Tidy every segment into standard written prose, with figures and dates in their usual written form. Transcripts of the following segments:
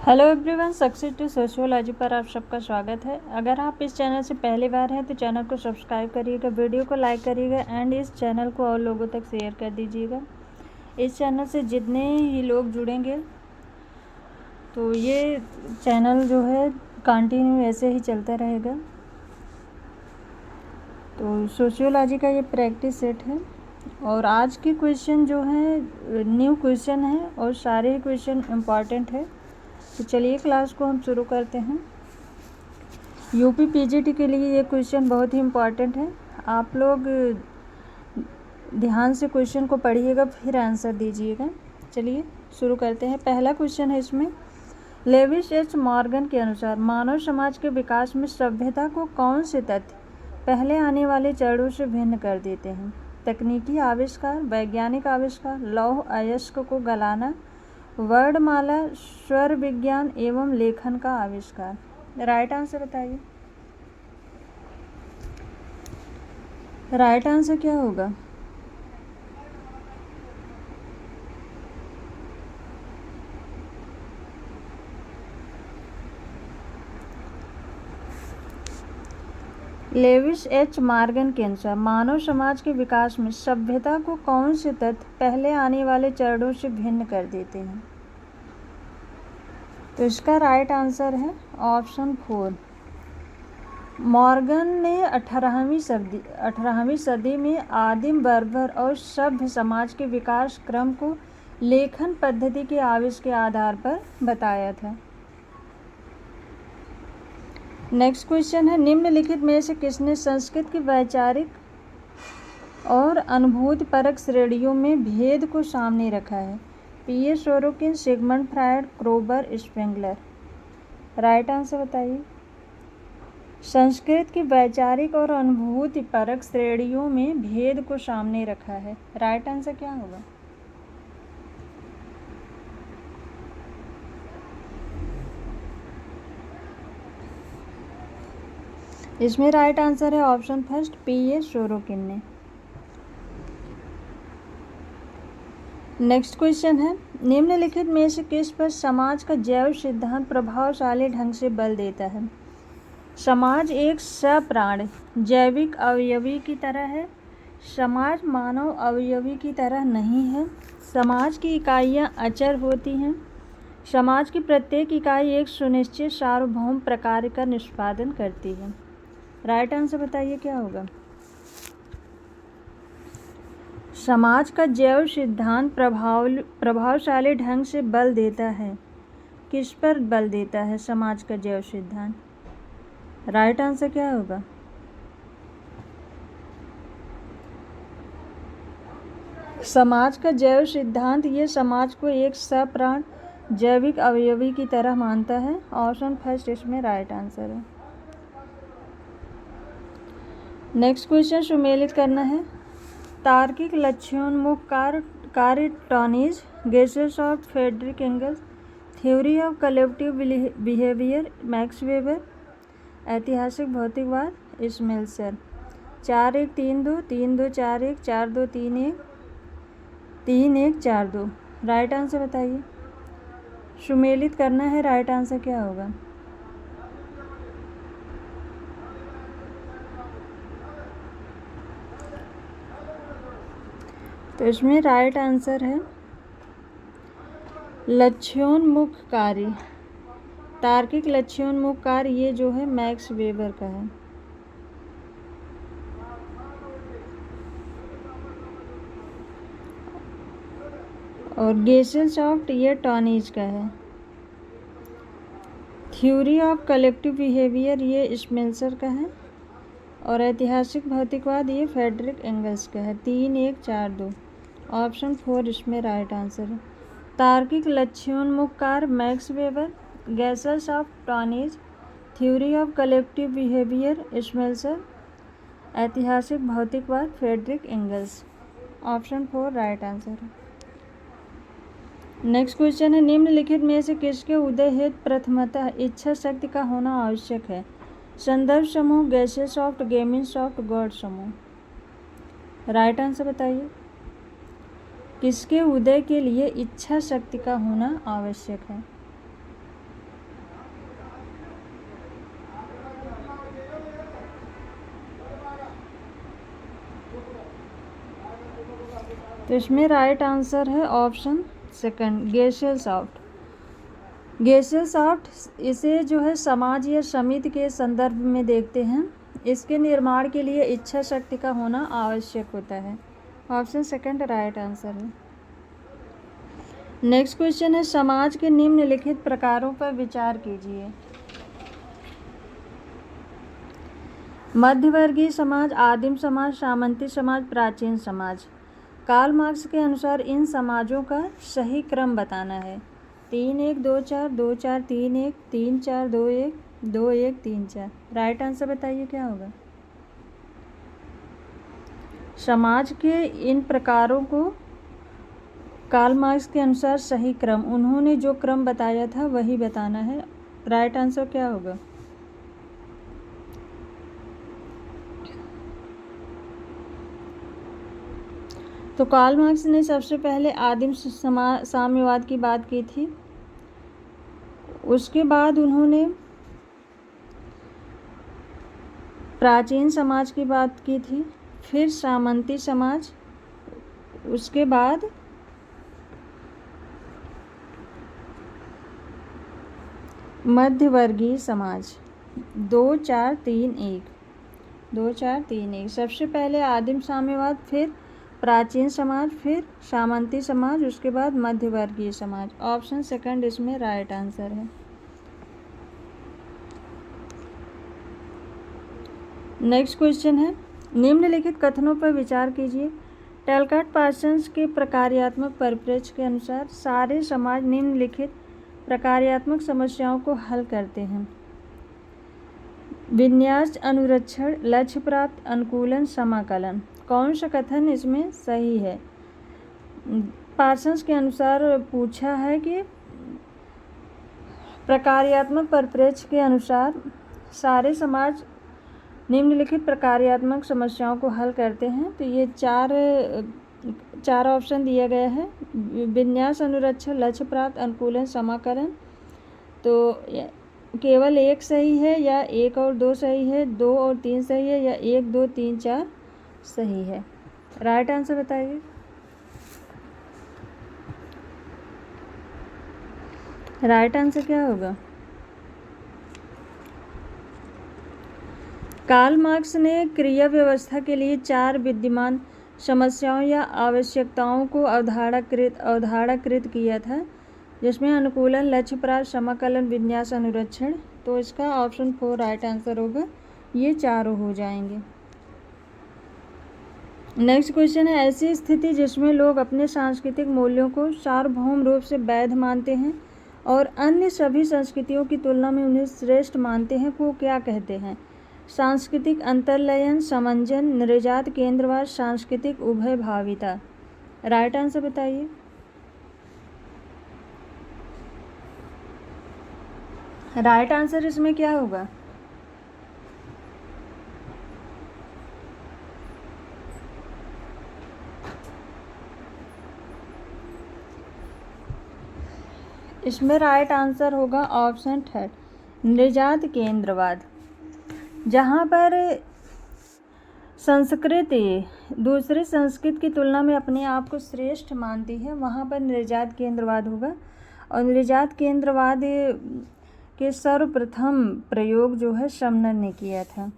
Hello everyone, success to sociology पर आप सबका स्वागत है। अगर आप इस चैनल से पहली बार हैं तो चैनल को सब्सक्राइब करिएगा, वीडियो को लाइक करिएगा एंड इस चैनल को और लोगों तक शेयर कर दीजिएगा। इस चैनल से जितने ही लोग जुड़ेंगे तो ये चैनल जो है कंटिन्यू ऐसे ही चलता रहेगा। तो सोशियोलॉजी का ये प्रैक्टिस सेट है और आज के क्वेश्चन जो है न्यू क्वेश्चन है और सारे ही क्वेश्चन इम्पॉर्टेंट है। तो चलिए क्लास को हम शुरू करते हैं। यूपी पीजीटी के लिए ये क्वेश्चन बहुत ही इम्पॉर्टेंट है। आप लोग ध्यान से क्वेश्चन को पढ़िएगा फिर आंसर दीजिएगा। चलिए शुरू करते हैं। पहला क्वेश्चन है इसमें, लेविस एच मॉर्गन के अनुसार मानव समाज के विकास में सभ्यता को कौन से तथ्य पहले आने वाले चरणों से भिन्न कर देते हैं? तकनीकी आविष्कार, वैज्ञानिक आविष्कार, लौह अयस्क को गलाना, वर्णमाला, स्वर विज्ञान एवं लेखन का आविष्कार। राइट आंसर बताइए। राइट आंसर क्या होगा? लेविस एच मॉर्गन के अनुसार मानव समाज के विकास में सभ्यता को कौन से तथ्य पहले आने वाले चरणों से भिन्न कर देते हैं? तो इसका राइट आंसर है ऑप्शन 4। मॉर्गन ने 18वीं सदी में आदिम बर्बर और सभ्य समाज के विकास क्रम को लेखन पद्धति के आविष्कार के आधार पर बताया था। नेक्स्ट क्वेश्चन है, निम्नलिखित में से किसने संस्कृत की वैचारिक और अनुभूतिपरक श्रेणियों में भेद को सामने रखा है? PA Sorokin, Sigmund Freud, Kroeber, Spengler. Right answer बताइए। संस्कृत की वैचारिक और अनुभूतिपरक श्रेणियों में भेद को सामने रखा है। राइट आंसर क्या होगा? इसमें राइट आंसर है ऑप्शन फर्स्ट, पीए सोरोकिन ने। नेक्स्ट क्वेश्चन है, निम्नलिखित में से किस पर समाज का जैव सिद्धांत प्रभावशाली ढंग से बल देता है? समाज एक सप्राण जैविक अवयवी की तरह है। समाज मानव अवयवी की तरह नहीं है। समाज की इकाइयाँ अचर होती हैं। समाज की प्रत्येक इकाई एक सुनिश्चित सार्वभौम प्रकार का निष्पादन करती है। राइट आंसर बताइए क्या होगा? समाज का जैव सिद्धांत प्रभावशाली ढंग से बल देता है। किस पर बल देता है समाज का जैव सिद्धांत? राइट आंसर क्या होगा? समाज का जैव सिद्धांत ये समाज को एक सप्राण जैविक अवयवी की तरह मानता है। ऑप्शन फर्स्ट इसमें राइट आंसर है। नेक्स्ट क्वेश्चन सुमेलित करना है। तार्किक लक्ष्योन्मुख कार्य Tonnies, Gesellschaft, Friedrich Engels, theory of collective behaviour, Max Weber, ऐतिहासिक भौतिकवाद, स्मेल्सर। 4-1-3-2, 3-2-4-1, 4-2-3-1, 3-1-4-2। राइट आंसर बताइए। सुमेलित करना है, राइट आंसर क्या होगा? तो इसमें राइट आंसर है लक्ष्योन्मुख कार्य। तार्किक लक्ष्योन्मुख कार्य ये जो है मैक्स वेबर का है। और गेसेलसॉफ्ट ये टॉनीज का है। थ्योरी ऑफ कलेक्टिव बिहेवियर ये स्मेल्सर का है। और ऐतिहासिक भौतिकवाद ये फ्रेडरिक एंगल्स का है। 3-1-4-2। ऑप्शन 4 इसमें राइट आंसर है। तार्किक लक्ष्योन्मुख कार्य Max Weber, Gesellschaft Tonnies, theory of collective behaviour Smelser, ऐतिहासिक भौतिकवाद Friedrich Engels. Option 4 right answer है। नेक्स्ट क्वेश्चन है, निम्नलिखित में से किसके उदय हेतु प्रथमतः इच्छा शक्ति का होना आवश्यक है? संदर्भ समूह, गेसेलसॉफ्ट, गेमिनसॉफ्ट, गॉड समूह। राइट आंसर बताइए। किसके उदय के लिए इच्छा शक्ति का होना आवश्यक है? तो इसमें राइट आंसर है ऑप्शन सेकंड, गेशेलसॉफ्ट। गेशेलसॉफ्ट इसे जो है समाज या समिति के संदर्भ में देखते हैं। इसके निर्माण के लिए इच्छा शक्ति का होना आवश्यक होता है। ऑप्शन सेकंड राइट आंसर है। नेक्स्ट क्वेश्चन है, समाज के निम्नलिखित प्रकारों पर विचार कीजिए। मध्यवर्गीय समाज, आदिम समाज, सामंती समाज, प्राचीन समाज। कार्ल मार्क्स के अनुसार इन समाजों का सही क्रम बताना है। 3-1-2-4, 2-4-3-1, 3-4-2-1, 2-1-3-4। राइट आंसर बताइए क्या होगा। समाज के इन प्रकारों को कार्ल मार्क्स के अनुसार सही क्रम, उन्होंने जो क्रम बताया था वही बताना है। राइट आंसर क्या होगा। तो कार्ल मार्क्स ने सबसे पहले आदिम साम्यवाद की बात की थी, उसके बाद उन्होंने प्राचीन समाज की बात की थी, फिर सामंती समाज, उसके बाद मध्यवर्गीय समाज। 2-4-3-1, 2-4-3-1। सबसे पहले आदिम साम्यवाद, फिर प्राचीन समाज, फिर सामंती समाज, उसके बाद मध्यवर्गीय समाज। ऑप्शन सेकंड इसमें राइट आंसर है। नेक्स्ट क्वेश्चन है, निम्नलिखित कथनों पर विचार कीजिए। टैलकाट पार्सन्स के प्रकार्यात्मक परिप्रेक्ष्य के अनुसार सारे समाज निम्नलिखित प्रकार्यात्मक समस्याओं को हल करते हैं। विन्यास, अनुरक्षण, लक्ष्य प्राप्त, अनुकूलन, समाकलन। कौन सा कथन इसमें सही है। पार्सन्स के अनुसार पूछा है कि प्रकार्यात्मक परिप्रेक्ष्य के अनुसार सारे समाज निम्नलिखित प्रकार्यात्मक समस्याओं को हल करते हैं। तो ये चार ऑप्शन दिया गया है, विन्यास, अनुरक्षण, लक्ष्य प्राप्त, अनुकूलन, समाकलन। तो केवल एक सही है या 1 और 2 सही है, 2 और 3 सही है, या 1, 2, 3, 4 सही है। राइट आंसर बताइए। राइट आंसर क्या होगा। कार्ल मार्क्स ने क्रिया व्यवस्था के लिए 4 विद्यमान समस्याओं या आवश्यकताओं को अवधारणाकृत किया था, जिसमें अनुकूलन, लक्ष्य प्राप्त, समाकलन, विन्यास, अनुरक्षण। तो इसका ऑप्शन 4 राइट आंसर होगा। ये चारों हो जाएंगे। नेक्स्ट क्वेश्चन है, ऐसी स्थिति जिसमें लोग अपने सांस्कृतिक मूल्यों को सार्वभौम रूप से वैध मानते हैं और अन्य सभी संस्कृतियों की तुलना में उन्हें श्रेष्ठ मानते हैं, को क्या कहते हैं। सांस्कृतिक अंतर्लयन, समंजन, नृजात केंद्रवाद, सांस्कृतिक उभयभाविता। राइट आंसर बताइए। राइट आंसर इसमें क्या होगा। इसमें राइट आंसर होगा ऑप्शन थर्ड, नृजात केंद्रवाद। जहाँ पर संस्कृति दूसरी संस्कृति की तुलना में अपने आप को श्रेष्ठ मानती है, वहाँ पर नृजात केंद्रवाद होगा। और नृजात केंद्रवाद के सर्वप्रथम प्रयोग जो है शमनर ने किया था।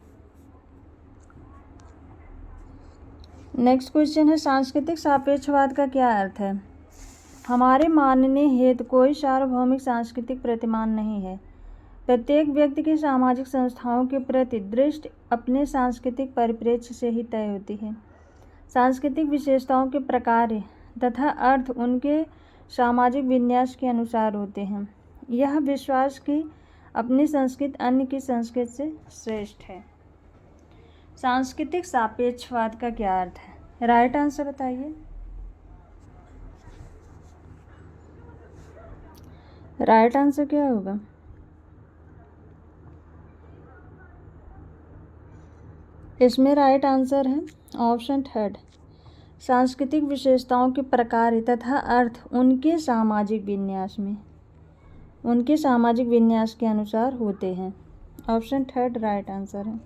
नेक्स्ट क्वेश्चन है, सांस्कृतिक सापेक्षवाद का क्या अर्थ है। हमारे मानने हेतु कोई सार्वभौमिक सांस्कृतिक प्रतिमान नहीं है। प्रत्येक व्यक्ति की सामाजिक संस्थाओं के प्रति दृष्टि अपने सांस्कृतिक परिप्रेक्ष्य से ही तय होती है। सांस्कृतिक विशेषताओं के प्रकार तथा अर्थ उनके सामाजिक विन्यास के अनुसार होते हैं। यह विश्वास कि अपनी संस्कृति अन्य की संस्कृति से श्रेष्ठ है। सांस्कृतिक सापेक्षवाद का क्या अर्थ है। राइट आंसर बताइए। राइट आंसर क्या होगा। इसमें राइट आंसर है ऑप्शन थर्ड, सांस्कृतिक विशेषताओं के प्रकार तथा अर्थ उनके सामाजिक विन्यास के अनुसार होते हैं। ऑप्शन थर्ड राइट आंसर है।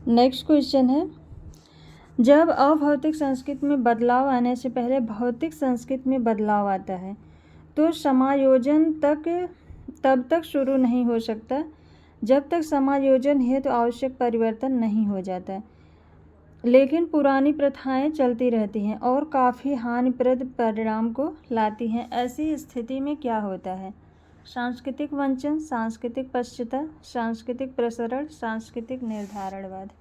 नेक्स्ट क्वेश्चन है, जब अभौतिक संस्कृति में बदलाव आने से पहले भौतिक संस्कृति में बदलाव आता है तो समायोजन तब तक शुरू नहीं हो सकता जब तक समायोजन हेतु आवश्यक परिवर्तन नहीं हो जाता। लेकिन पुरानी प्रथाएं चलती रहती हैं और काफ़ी हानिप्रद परिणाम को लाती हैं। ऐसी स्थिति में क्या होता है? सांस्कृतिक वंचन, सांस्कृतिक पश्चाता, सांस्कृतिक प्रसरण, सांस्कृतिक निर्धारणवाद।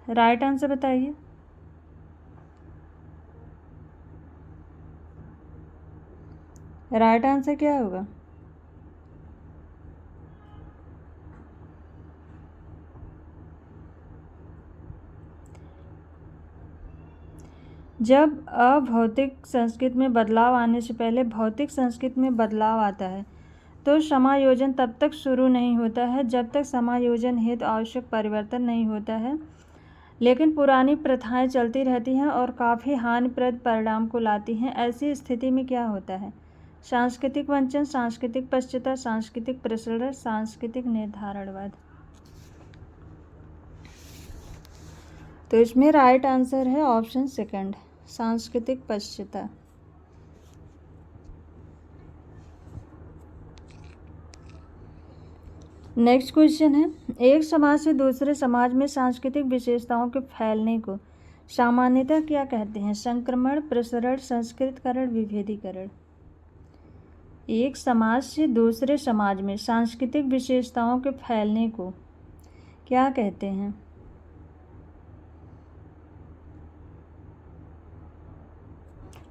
राइट आंसर बताइए। राइट आंसर क्या होगा? जब अभौतिक संस्कृति में बदलाव आने से पहले भौतिक संस्कृति में बदलाव आता है तो समायोजन तब तक शुरू नहीं होता है जब तक समायोजन हेतु आवश्यक परिवर्तन नहीं होता है। लेकिन पुरानी प्रथाएं चलती रहती हैं और काफ़ी हानिप्रद परिणाम को लाती हैं। ऐसी स्थिति में क्या होता है? सांस्कृतिक वंचन, सांस्कृतिक पश्चाता, सांस्कृतिक प्रसरण, सांस्कृतिक निर्धारणवाद। तो इसमें राइट आंसर है ऑप्शन सेकंड, सांस्कृतिक पश्चाता। नेक्स्ट क्वेश्चन है, एक समाज से दूसरे समाज में सांस्कृतिक विशेषताओं के फैलने को सामान्यतः क्या कहते हैं? संक्रमण, प्रसरण, संस्कृतकरण, विभेदीकरण। एक समाज से दूसरे समाज में सांस्कृतिक विशेषताओं के फैलने को क्या कहते हैं?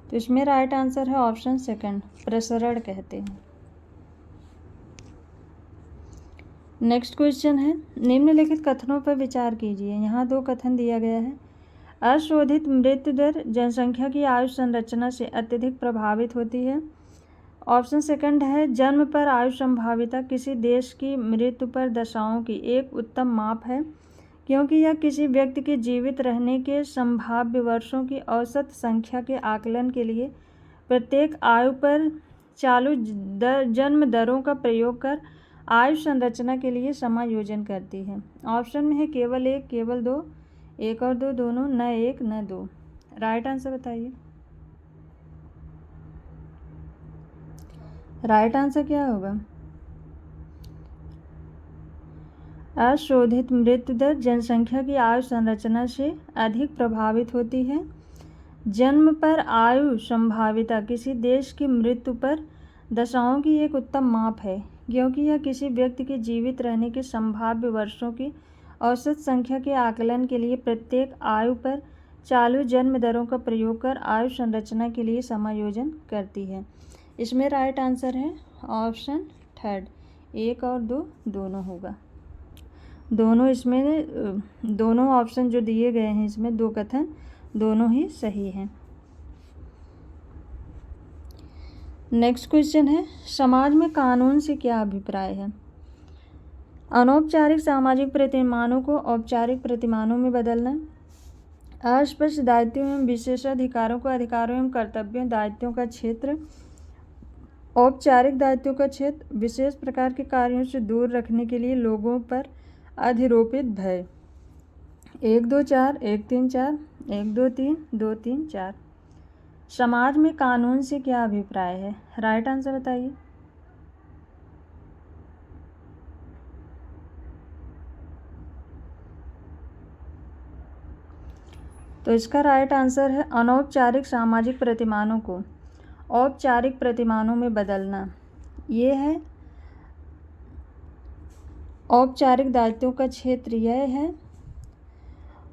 तो इसमें राइट आंसर है ऑप्शन सेकंड, प्रसरण कहते हैं। नेक्स्ट क्वेश्चन है, निम्नलिखित कथनों पर विचार कीजिए। यहाँ दो कथन दिया गया है। अशोधित मृत्यु दर जनसंख्या की आयु संरचना से अत्यधिक प्रभावित होती है। ऑप्शन सेकंड है, जन्म पर आयु संभाव्यता किसी देश की मृत्यु पर दशाओं की एक उत्तम माप है क्योंकि यह किसी व्यक्ति के जीवित रहने के संभाव्य वर्षों की औसत संख्या के आकलन के लिए प्रत्येक आयु पर चालू जन्म दरों का प्रयोग कर आयु संरचना के लिए समायोजन करती है। ऑप्शन में है केवल एक, केवल दो, एक और दो, दोनों, न एक न दो। राइट आंसर बताइए। राइट आंसर क्या होगा? अशोधित मृत्यु दर जनसंख्या की आयु संरचना से अधिक प्रभावित होती है। जन्म पर आयु संभाव्यता किसी देश की मृत्यु पर दशाओं की एक उत्तम माप है क्योंकि यह किसी व्यक्ति के जीवित रहने के संभाव्य वर्षों की औसत संख्या के आकलन के लिए प्रत्येक आयु पर चालू जन्म दरों का प्रयोग कर आयु संरचना के लिए समायोजन करती है। इसमें राइट आंसर है ऑप्शन थर्ड, एक और दो, दोनों होगा। दोनों इसमें दोनों ऑप्शन जो दिए गए हैं इसमें दो कथन दोनों ही सही हैं। नेक्स्ट क्वेश्चन है, समाज में कानून से क्या अभिप्राय है? अनौपचारिक सामाजिक प्रतिमानों को औपचारिक प्रतिमानों में बदलना, अस्पष्ट दायित्वों एवं विशेषाधिकारों को अधिकारों एवं कर्तव्यों दायित्वों का क्षेत्र, औपचारिक दायित्वों का क्षेत्र, विशेष प्रकार के कार्यों से दूर रखने के लिए लोगों पर अधिरोपित भय। 1 2 4 1 3 4 1 2 3 2 3 4। समाज में कानून से क्या अभिप्राय है? राइट आंसर बताइए। तो इसका राइट आंसर है अनौपचारिक सामाजिक प्रतिमानों को औपचारिक प्रतिमानों में बदलना। ये है औपचारिक दायित्वों का क्षेत्र यह है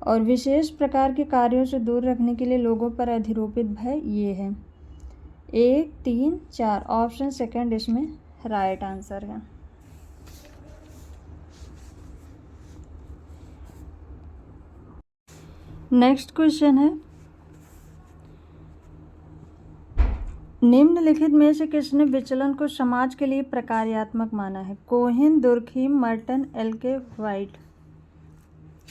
और विशेष प्रकार के कार्यों से दूर रखने के लिए लोगों पर अधिरोपित भय ये है। 1 3 4 ऑप्शन सेकंड इसमें राइट आंसर है। नेक्स्ट क्वेश्चन है, निम्नलिखित में से किसने विचलन को समाज के लिए प्रकार्यात्मक माना है? Cohen, Durkheim, Merton, L K White.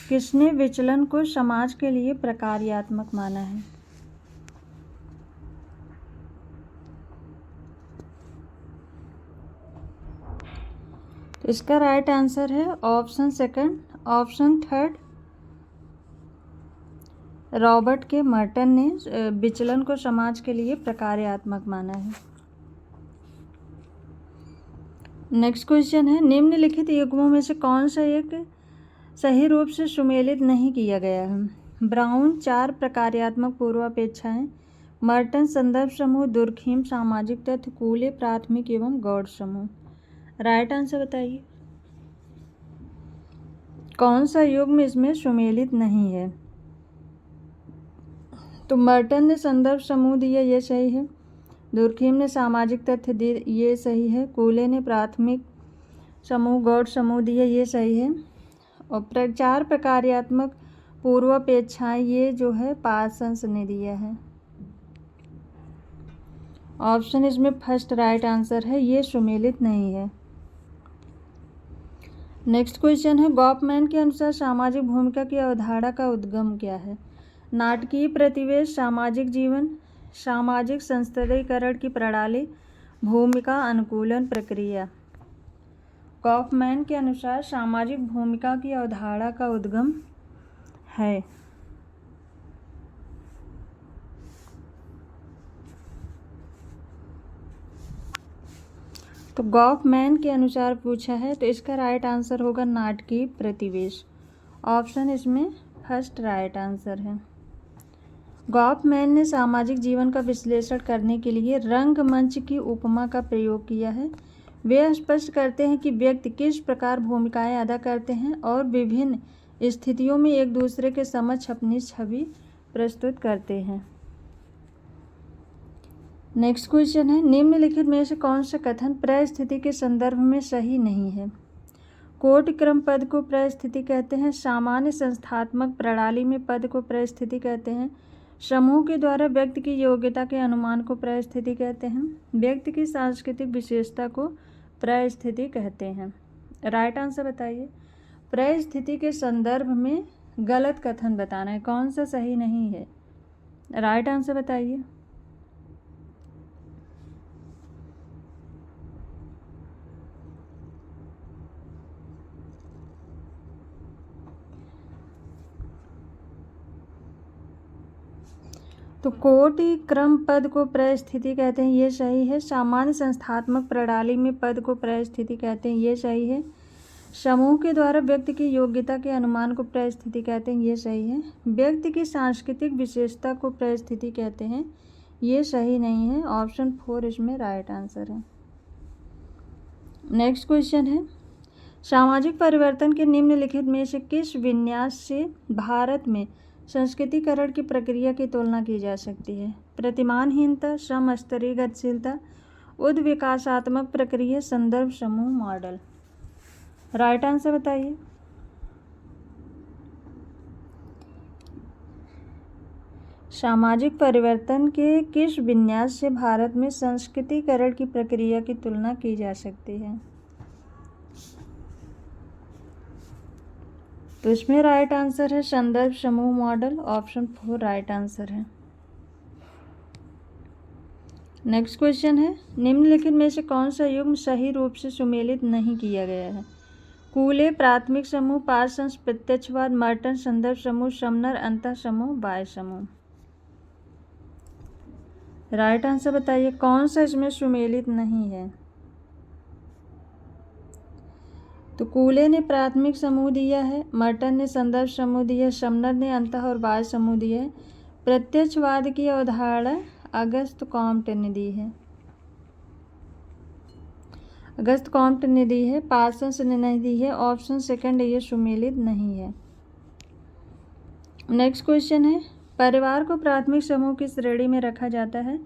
किसने विचलन को समाज के लिए प्रकार्यात्मक माना है? तो इसका राइट आंसर है option second, option third, Robert के मर्टन ने विचलन को समाज के लिए प्रकार्यात्मक माना है। नेक्स्ट क्वेश्चन है, निम्नलिखित युग्मों में से कौन सा एक सही रूप से सुमेलित नहीं किया गया है? ब्राउन 4 प्रकार्यात्मक पूर्वापेक्षाएं, मर्टन संदर्भ समूह, दुर्खीम सामाजिक तथ्य, कूले प्राथमिक एवं गौड़ समूह। राइट आंसर बताइए, कौन सा युग्म इसमें सुमेलित नहीं है? तो मर्टन ने संदर्भ समूह दिया, ये सही है। दुर्खीम ने सामाजिक तथ्य दिए, ये सही है। कूले ने प्राथमिक समूह गौड़ समूह दिए, ये सही है। और 4 प्रकार्यात्मक पूर्वापेक्षाएं, ये जो है पार्सन्स ने दिया है। ऑप्शन इसमें फर्स्ट राइट आंसर है, ये सुमेलित नहीं है। नेक्स्ट क्वेश्चन है, गॉफमैन के अनुसार सामाजिक भूमिका की अवधारणा का उद्गम क्या है? नाटकीय प्रतिवेश, सामाजिक जीवन, सामाजिक संस्तरीकरण की प्रणाली, भूमिका अनुकूलन प्रक्रिया। गॉफमैन के अनुसार सामाजिक भूमिका की अवधारणा का उद्गम है। तो गॉफमैन के अनुसार पूछा है, तो इसका राइट आंसर होगा नाटकीय प्रतिवेश। ऑप्शन इसमें फर्स्ट राइट आंसर है। गॉफमैन ने सामाजिक जीवन का विश्लेषण करने के लिए रंगमंच की उपमा का प्रयोग किया है। वे स्पष्ट करते हैं कि व्यक्ति किस प्रकार भूमिकाएं अदा करते हैं और विभिन्न स्थितियों में एक दूसरे के समक्ष अपनी छवि प्रस्तुत करते हैं। नेक्स्ट क्वेश्चन है, निम्नलिखित में से कौन सा कथन परिस्थिति के संदर्भ में सही नहीं है? कोटि क्रम पद को परिस्थिति कहते हैं। सामान्य संस्थात्मक प्रणाली में पद को परिस्थिति कहते हैं। समूह के द्वारा व्यक्ति की योग्यता के अनुमान को परिस्थिति कहते हैं। व्यक्ति की सांस्कृतिक विशेषता को परिस्थिति कहते हैं। राइट आंसर बताइए। परिस्थिति के संदर्भ में गलत कथन बताना है, कौन सा सही नहीं है? राइट आंसर बताइए। तो कोटि क्रम पद को परिस्थिति कहते हैं, ये सही है। सामान्य संस्थात्मक प्रणाली में पद को परिस्थिति कहते हैं, ये सही है। समूह के द्वारा व्यक्ति की योग्यता के अनुमान को परिस्थिति कहते हैं, ये सही है। व्यक्ति की सांस्कृतिक विशेषता को परिस्थिति कहते हैं, ये सही नहीं है। ऑप्शन 4 इसमें राइट आंसर है। नेक्स्ट क्वेश्चन है, सामाजिक परिवर्तन के निम्नलिखित में से किस विन्यास से भारत में संस्कृतिकरण की प्रक्रिया की तुलना की जा सकती है? प्रतिमानहीनता, समस्तरीय गतिशीलता, उद्विकासात्मक प्रक्रिया, संदर्भ समूह मॉडल। राइट आंसर बताइए। सामाजिक परिवर्तन के किस विन्यास से भारत में संस्कृतिकरण की प्रक्रिया की तुलना की जा सकती है? तो इसमें राइट आंसर है संदर्भ समूह मॉडल। ऑप्शन 4 राइट आंसर है। नेक्स्ट क्वेश्चन है, निम्नलिखित में से कौन सा युग्म सही रूप से सुमेलित नहीं किया गया है? कूले प्राथमिक समूह, पार्सन्स प्रत्यक्षवाद, मर्टन संदर्भ समूह, समनर अंतः समूह, बाह्य समूह। राइट आंसर बताइए, कौन सा इसमें सुमेलित नहीं है? तो कूले ने प्राथमिक समूह दिया है, मर्टन ने संदर्भ समूह दिया है, समनर ने अंतः और बाह्य समूह दिया है। प्रत्यक्षवाद की अवधारणा अगस्त कॉम्ट ने दी है, अगस्त कॉम्ट ने दी है, पार्सन्स ने नहीं दी है। ऑप्शन सेकंड ये सुमेलित नहीं है। नेक्स्ट क्वेश्चन है, परिवार को प्राथमिक समूह की श्रेणी में रखा जाता है।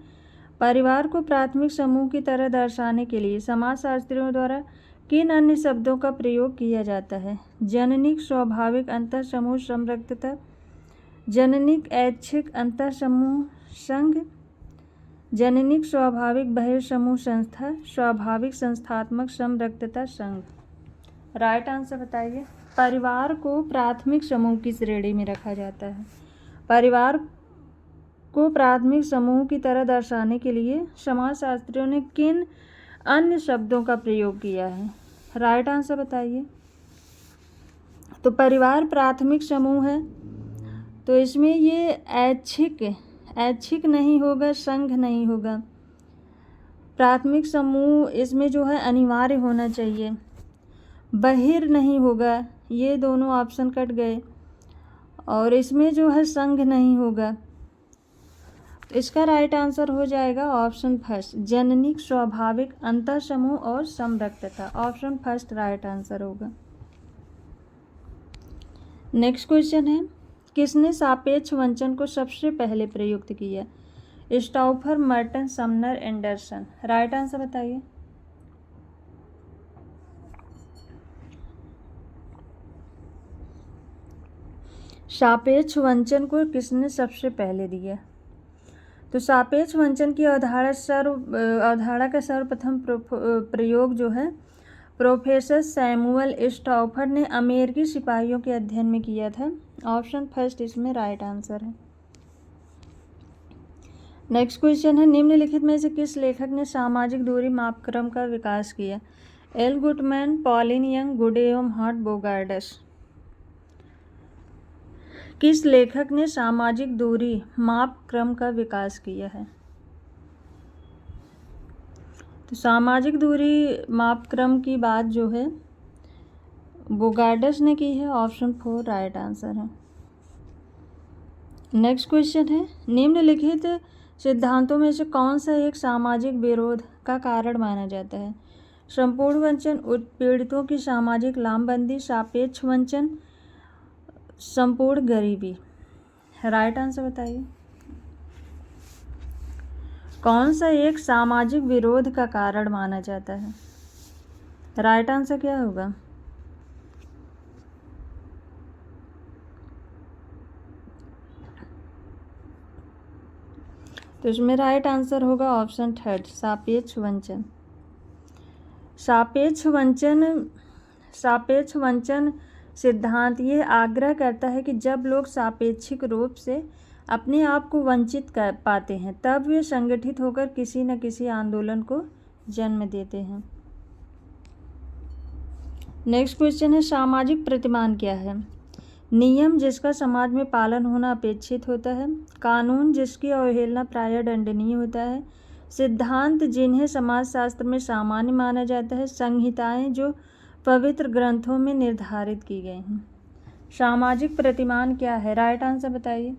परिवार को प्राथमिक समूह की तरह दर्शाने के लिए समाजशास्त्रियों द्वारा किन अन्य शब्दों का प्रयोग किया जाता है? जननिक स्वाभाविक अंतर समूह समरक्तता, जननिक ऐच्छिक अंतर समूह संघ, जननिक स्वाभाविक बहिर्समूह संस्था, स्वाभाविक संस्थात्मक समरक्तता संघ। राइट आंसर बताइए। परिवार को प्राथमिक समूह की श्रेणी में रखा जाता है। परिवार को प्राथमिक समूह की तरह दर्शाने के लिए समाजशास्त्रियों ने किन अन्य शब्दों का प्रयोग किया है? राइट आंसर बताइए। तो परिवार प्राथमिक समूह है, तो इसमें ये ऐच्छिक नहीं होगा, संघ नहीं होगा। प्राथमिक समूह इसमें जो है अनिवार्य होना चाहिए। बहिर नहीं होगा, ये दोनों ऑप्शन कट गए। और इसमें जो है संघ नहीं होगा। तो इसका राइट आंसर हो जाएगा ऑप्शन फर्स्ट, जननिक, स्वाभाविक, अंतर समूह और समरक्तता। ऑप्शन फर्स्ट राइट आंसर होगा। नेक्स्ट क्वेश्चन है, किसने सापेक्ष वंचन को सबसे पहले प्रयुक्त किया? Stouffer, Merton, Sumner, Anderson. Right answer बताइए। सापेक्ष वंचन को किसने सबसे पहले दिया? तो सापेक्ष वंचन की अवधारणा का सर्वप्रथम प्रयोग जो है प्रोफेसर सैमुअल स्टाउफर ने अमेरिकी सिपाहियों के अध्ययन में किया था। ऑप्शन फर्स्ट इसमें राइट आंसर है। नेक्स्ट क्वेश्चन है, निम्नलिखित में से किस लेखक ने सामाजिक दूरी मापक्रम का विकास किया? L Guttman, Pauline Young, Goode and Hatt, Bogardus. किस लेखक ने सामाजिक दूरी मापक्रम का विकास किया है? तो सामाजिक दूरी मापक्रम की बात जो है बोगार्डस ने की है। ऑप्शन 4 राइट आंसर है। नेक्स्ट क्वेश्चन है, निम्नलिखित सिद्धांतों में से कौन सा एक सामाजिक विरोध का कारण माना जाता है? संपूर्ण वंचन, उत्पीड़ितों की सामाजिक लामबंदी, सापेक्ष वंचन, संपूर्ण गरीबी। राइट आंसर बताइए। कौन सा एक सामाजिक विरोध का कारण माना जाता है? राइट आंसर क्या होगा? तो इसमें राइट आंसर होगा ऑप्शन थर्ड, सापेक्ष वंचन। सापेक्ष वंचन सिद्धांत ये आग्रह करता है कि जब लोग सापेक्षिक रूप से अपने आप को वंचित कर पाते हैं तब वे संगठित होकर किसी न किसी आंदोलन को जन्म देते हैं। नेक्स्ट क्वेश्चन है, सामाजिक प्रतिमान क्या है? नियम जिसका समाज में पालन होना अपेक्षित होता है, कानून जिसकी अवहेलना प्रायः दंडनीय होता है, सिद्धांत जिन्हें समाजशास्त्र में सामान्य माना जाता है, संहिताएं जो पवित्र ग्रंथों में निर्धारित की गई हैं। सामाजिक प्रतिमान क्या है? राइट आंसर बताइए।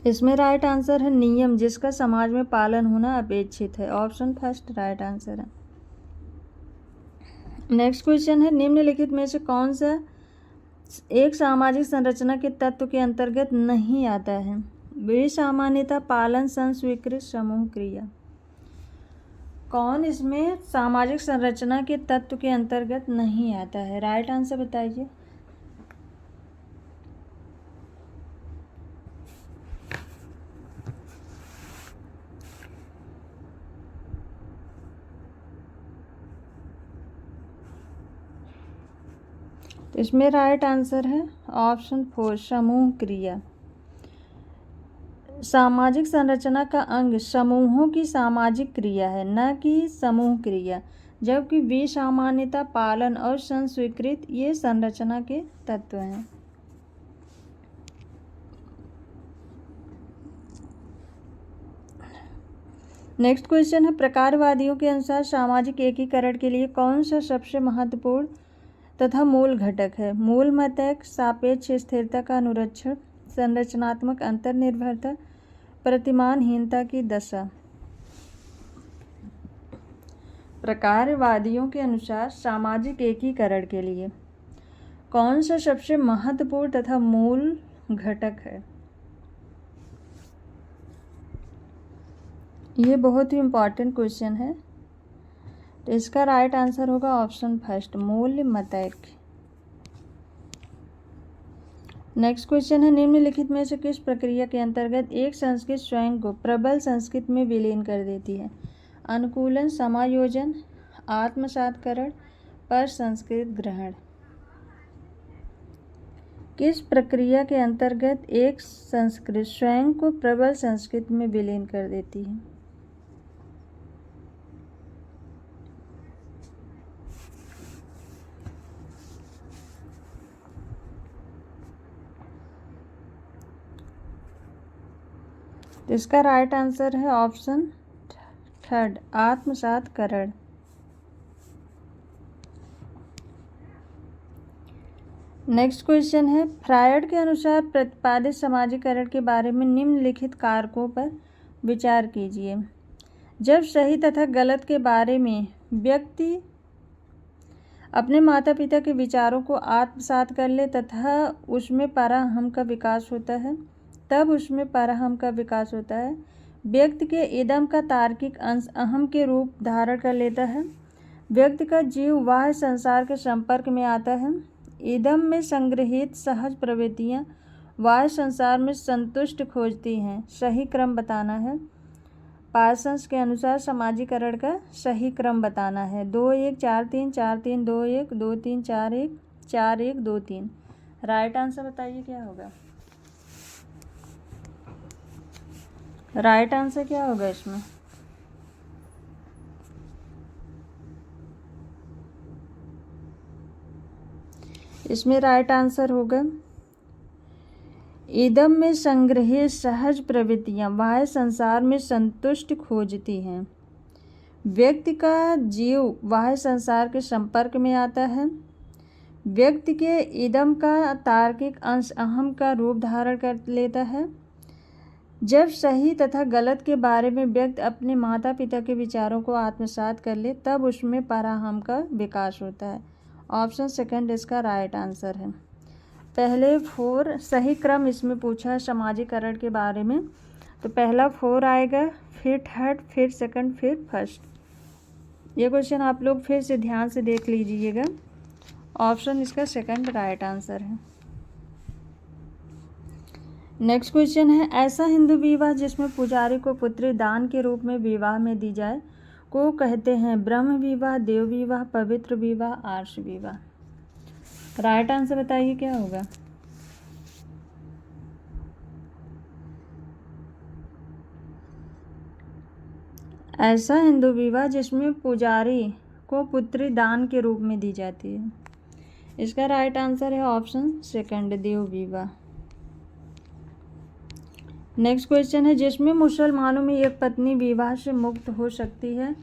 इसमें राइट आंसर है नियम जिसका समाज में पालन होना अपेक्षित है। ऑप्शन फर्स्ट राइट आंसर है। नेक्स्ट क्वेश्चन है, निम्नलिखित में से कौन सा एक सामाजिक संरचना के तत्व के अंतर्गत नहीं आता है? विसामान्यता, पालन, संस्वीकृत, समूह क्रिया। कौन इसमें सामाजिक संरचना के तत्व के अंतर्गत नहीं आता है? राइट आंसर बताइए। तो इसमें राइट आंसर है ऑप्शन 4, समूह क्रिया। सामाजिक संरचना का अंग समूहों की सामाजिक क्रिया है, न कि समूह क्रिया, जबकि विसामान्यता, पालन और संस्वीकृत ये संरचना के तत्व हैं। नेक्स्ट क्वेश्चन है, प्रकारवादियों के अनुसार सामाजिक एकीकरण के लिए कौन सा सबसे महत्वपूर्ण तथा मूल घटक है? मूल मतैक, सापेक्ष स्थिरता का अनुरक्षण, संरचनात्मक अंतर्निर्भरता, प्रतिमानहीनता की दशा। प्रकारवादियों के अनुसार सामाजिक एकीकरण के लिए कौन सा सबसे महत्वपूर्ण तथा मूल घटक है? ये बहुत ही इम्पॉर्टेंट क्वेश्चन है। तो इसका राइट आंसर होगा ऑप्शन फर्स्ट, मूल मतैक। नेक्स्ट क्वेश्चन है, निम्नलिखित में से किस प्रक्रिया के अंतर्गत एक संस्कृत स्वयं को प्रबल संस्कृत में विलीन कर देती है? अनुकूलन, समायोजन, आत्मसातकरण, पर संस्कृत ग्रहण। किस प्रक्रिया के अंतर्गत एक संस्कृत स्वयं को प्रबल संस्कृत में विलीन कर देती है? तो इसका राइट आंसर है ऑप्शन थर्ड, आत्मसातकरण। नेक्स्ट क्वेश्चन है, फ्रायड के अनुसार प्रतिपादित समाजीकरण के बारे में निम्नलिखित कारकों पर विचार कीजिए। जब सही तथा गलत के बारे में व्यक्ति अपने माता पिता के विचारों को आत्मसात कर ले तथा उसमें पराहम का विकास होता है, तब उसमें पराहम का विकास होता है। व्यक्ति के इदम का तार्किक अंश अहम के रूप धारण कर लेता है। व्यक्ति का जीव बाह्य संसार के संपर्क में आता है। इदम में संग्रहित सहज प्रवृत्तियाँ बाह्य संसार में संतुष्ट खोजती हैं। सही क्रम बताना है। पार्सन्स के अनुसार समाजीकरण का सही क्रम बताना है। 2-1 4-3 4-3 2-1 2-3 4-1 4-1 2-3। राइट आंसर बताइए क्या होगा? राइट आंसर क्या होगा इसमें? इसमें राइट आंसर होगा, इदम में संग्रहित सहज प्रवृत्तियाँ बाह्य संसार में संतुष्ट खोजती हैं। व्यक्ति का जीव बाह्य संसार के संपर्क में आता है। व्यक्ति के इदम का तार्किक अंश अहम का रूप धारण कर लेता है। जब सही तथा गलत के बारे में व्यक्ति अपने माता पिता के विचारों को आत्मसात कर ले तब उसमें पराहम का विकास होता है। ऑप्शन सेकंड इसका राइट आंसर है। पहले 4 सही क्रम इसमें पूछा है समाजीकरण के बारे में, तो पहला 4 आएगा, फिर थर्ड, फिर सेकंड, फिर फर्स्ट। ये क्वेश्चन आप लोग फिर से ध्यान से देख लीजिएगा। ऑप्शन इसका सेकंड राइट आंसर है। नेक्स्ट क्वेश्चन है, ऐसा हिंदू विवाह जिसमें पुजारी को पुत्री दान के रूप में विवाह में दी जाए को कहते हैं ब्रह्म विवाह, देव विवाह, पवित्र विवाह, आर्ष विवाह। राइट आंसर बताइए क्या होगा? ऐसा हिंदू विवाह जिसमें पुजारी को पुत्री दान के रूप में दी जाती है। इसका राइट आंसर है ऑप्शन सेकंड, देव विवाह। नेक्स्ट क्वेश्चन है, जिसमें मुसलमानों में एक पत्नी विवाह से मुक्त हो सकती है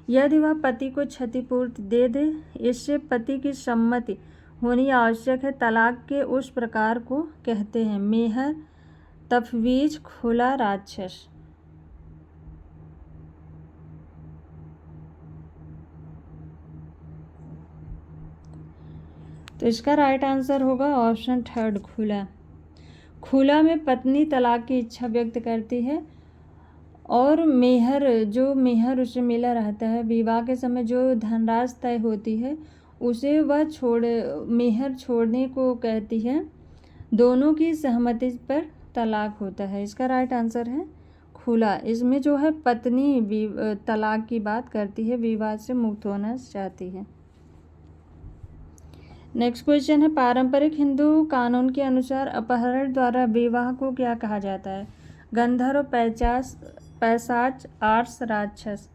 यदि वह पति को क्षतिपूर्ति दे दे। इससे पति की सम्मति होनी आवश्यक है। तलाक के उस प्रकार को कहते हैं मेहर, तफवीज, खुला, राक्षस। तो इसका राइट आंसर होगा ऑप्शन थर्ड, खुला। खुला में पत्नी तलाक की इच्छा व्यक्त करती है और मेहर, जो मेहर उसे मिला रहता है, विवाह के समय जो धनराशि तय होती है उसे वह मेहर छोड़ने को कहती है। दोनों की सहमति पर तलाक होता है। इसका राइट आंसर है खुला। इसमें जो है पत्नी तलाक की बात करती है, विवाह से मुक्त होना चाहती है। नेक्स्ट क्वेश्चन है, पारंपरिक हिंदू कानून के अनुसार अपहरण द्वारा विवाह को क्या कहा जाता है? गंधर्व, पैशाच, आर्ष, राक्षस।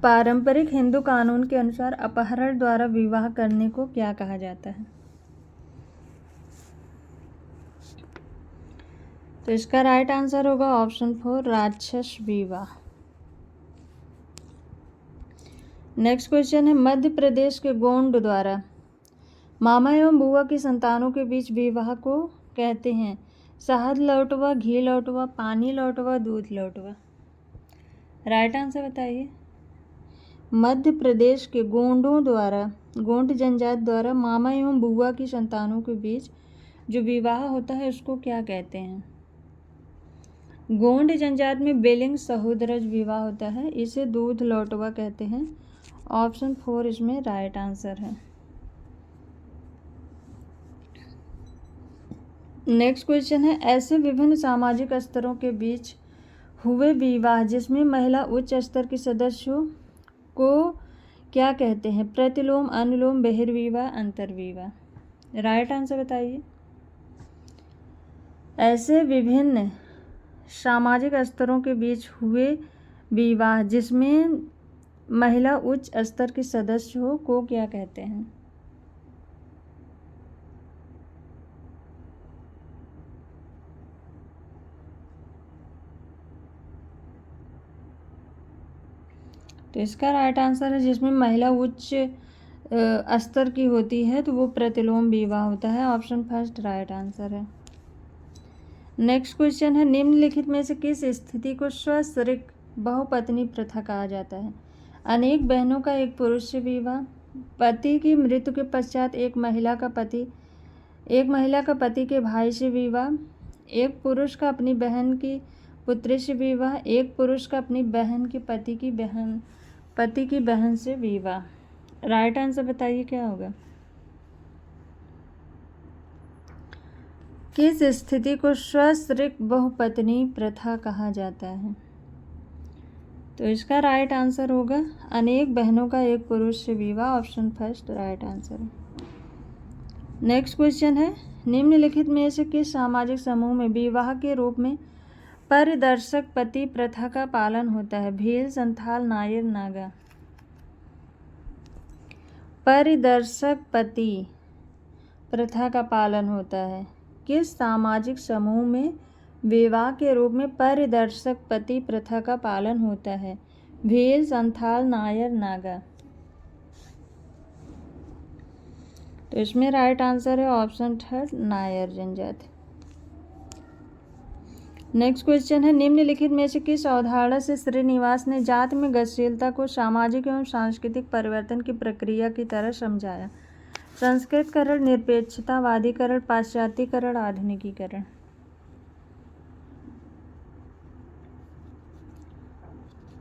पारंपरिक हिंदू कानून के अनुसार अपहरण द्वारा विवाह करने को क्या कहा जाता है? तो इसका राइट आंसर होगा ऑप्शन 4, राक्षस विवाह। नेक्स्ट क्वेश्चन है, मध्य प्रदेश के गोंड द्वारा मामा एवं बुआ की संतानों के बीच विवाह को कहते हैं शहद लौटवा, घी लौटवा, पानी लौटवा, दूध लौटवा। राइट आंसर बताइए। मध्य प्रदेश के गोंडों द्वारा, गोंड जनजात द्वारा मामा एवं बुआ की संतानों के बीच जो विवाह होता है उसको क्या कहते हैं? गोंड जनजात में बेलिंग सहोदरज विवाह होता है, इसे दूध लौटवा कहते हैं। ऑप्शन 4 इसमें राइट आंसर है। नेक्स्ट क्वेश्चन है, ऐसे विभिन्न सामाजिक स्तरों के बीच हुए विवाह जिसमें महिला उच्च स्तर के सदस्यों को क्या कहते हैं? प्रतिलोम, अनुलोम, बहिर्विवाह, अंतर्विवाह। राइट आंसर बताइए। ऐसे विभिन्न सामाजिक स्तरों के बीच हुए विवाह जिसमें महिला उच्च स्तर की सदस्य हो को क्या कहते हैं? तो इसका राइट आंसर है जिसमें महिला उच्च स्तर की होती है तो वो प्रतिलोम विवाह होता है। ऑप्शन फर्स्ट राइट आंसर है। नेक्स्ट क्वेश्चन है, निम्नलिखित में से किस स्थिति को स्वशरीक बहुपत्नी प्रथा कहा जाता है? अनेक बहनों का एक पुरुष से विवाह, पति की मृत्यु के पश्चात एक महिला का पति के भाई से विवाह, एक पुरुष का अपनी बहन की पुत्री से विवाह, एक पुरुष का अपनी बहन के पति की बहन से विवाह। राइट आंसर बताइए क्या होगा? किस स्थिति को स्वशरीक बहुपत्नी प्रथा कहा जाता है? तो इसका राइट आंसर होगा अनेक बहनों का एक पुरुष से विवाह। ऑप्शन फर्स्ट राइट आंसर है। नेक्स्ट क्वेश्चन है, निम्नलिखित में से किस सामाजिक समूह में विवाह के रूप में परिदर्शक पति प्रथा का पालन होता है? भील, संथाल, नायर, नागा। परिदर्शक पति प्रथा का पालन होता है। किस सामाजिक समूह में विवाह के रूप में परिदर्शक पति प्रथा का पालन होता है? भील, संथाल, नायर, नागा। तो इसमें राइट आंसर है ऑप्शन थर्ड नायर जनजाति। नेक्स्ट क्वेश्चन है, निम्नलिखित में से किस अवधारणा से श्रीनिवास ने जाति में गतिशीलता को सामाजिक एवं सांस्कृतिक परिवर्तन की प्रक्रिया की तरह समझाया? संस्कृतकरण, निरपेक्षता, वादीकरण, पाश्चात्यकरण, आधुनिकीकरण।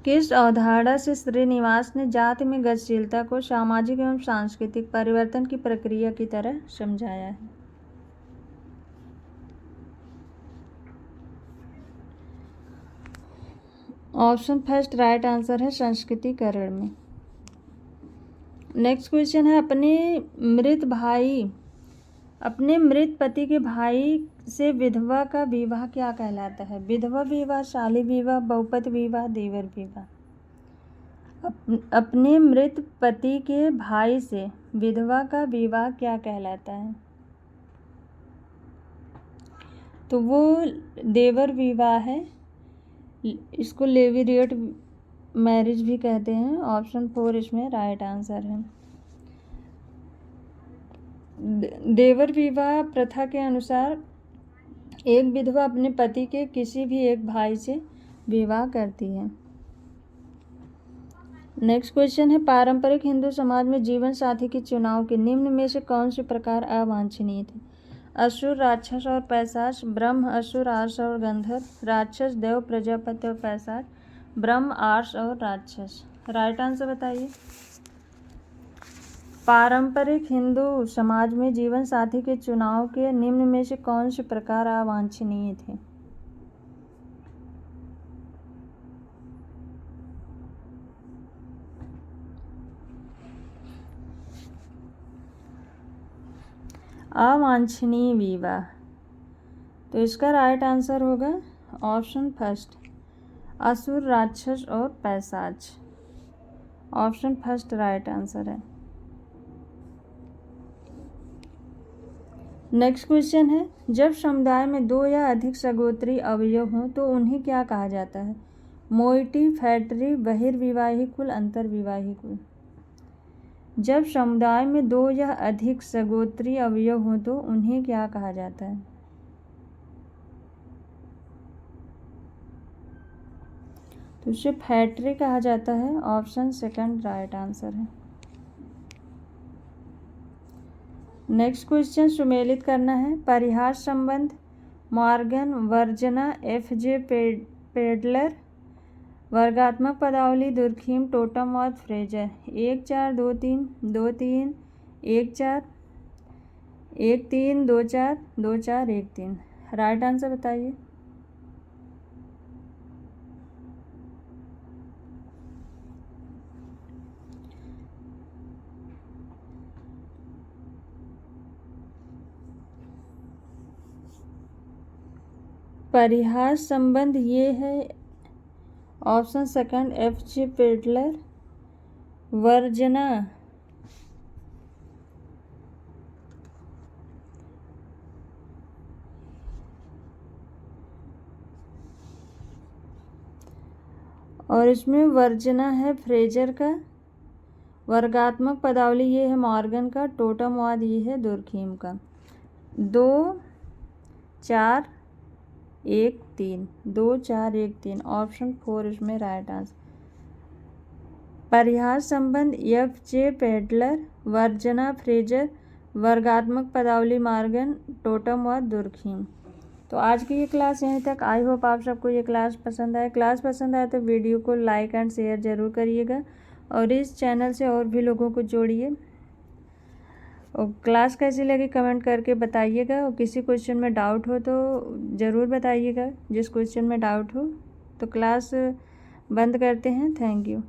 किस अवधारणा से श्रीनिवास ने जाति में गतिशीलता को सामाजिक एवं सांस्कृतिक परिवर्तन की प्रक्रिया की तरह समझाया है? ऑप्शन फर्स्ट राइट आंसर है संस्कृतिकरण में। नेक्स्ट क्वेश्चन है, अपने मृत पति के भाई से विधवा का विवाह क्या कहलाता है? विधवा विवाह, शाली विवाह, बहुपत विवाह, देवर विवाह। अपने मृत पति के भाई से विधवा का विवाह क्या कहलाता है? तो वो देवर विवाह है। इसको लेवीरेट मैरिज भी कहते हैं। ऑप्शन 4 इसमें राइट आंसर है। देवर विवाह प्रथा के अनुसार एक विधवा अपने पति के किसी भी एक भाई से विवाह करती है। नेक्स्ट क्वेश्चन है, पारंपरिक हिंदू समाज में जीवन साथी के चुनाव के निम्न में से कौन से प्रकार अवांछनीय थे? असुर, राक्षस और पैशाच, ब्रह्म, असुर, आर्ष और गंधर्व, राक्षस, देव, प्रजापति और पैशाच, ब्रह्म, आर्ष और राक्षस। राइट आंसर बताइए। पारंपरिक हिंदू समाज में जीवन साथी के चुनाव के निम्न में से कौन से प्रकार अवांछनीय थे? अवांछनीय विवाह। तो इसका राइट आंसर होगा ऑप्शन फर्स्ट असुर, राक्षस और पैशाच। ऑप्शन फर्स्ट राइट आंसर है। नेक्स्ट क्वेश्चन है, जब समुदाय में 2 या अधिक सगोत्री अवयव हों तो उन्हें क्या कहा जाता है? मोइटी, फैक्ट्री, बहिर्विवाही कुल, अंतर्विवाही कुल। जब समुदाय में 2 या अधिक सगोत्री अवयव हों तो उन्हें क्या कहा जाता है? तो उसे फैक्ट्री कहा जाता है। ऑप्शन सेकंड राइट आंसर है। नेक्स्ट क्वेश्चन सुमेलित करना है। परिहास संबंध, मॉर्गन, वर्जना, F.J. पेडलर, वर्गात्मक पदावली, दुर्खीम, टोटम और फ्रेजर। 1 4 2 3 2 3 1 4 1 3 2 4 2 4 1 3। राइट आंसर बताइए। परिहास संबंध ये है ऑप्शन सेकंड F.J. पेडलर। वर्जना और इसमें वर्जना है फ्रेजर का। वर्गात्मक पदावली ये है मॉर्गन का। टोटमवाद ये है दुर्खीम का। 2 4 1 3 2 4 1 3 ऑप्शन 4 इसमें राइट आंसर। परिहास संबंध F.J. पेडलर, वर्जना फ्रेजर, वर्गात्मक पदावली मॉर्गन, टोटमवाद दुर्खीम। तो आज की ये क्लास यहीं तक। आई होप आप सबको ये क्लास पसंद आए। क्लास पसंद आए तो वीडियो को लाइक एंड शेयर ज़रूर करिएगा और इस चैनल से और भी लोगों को जोड़िए। और क्लास कैसी लगी कमेंट करके बताइएगा। और किसी क्वेश्चन में डाउट हो तो ज़रूर बताइएगा। जिस क्वेश्चन में डाउट हो तो क्लास बंद करते हैं। Thank you.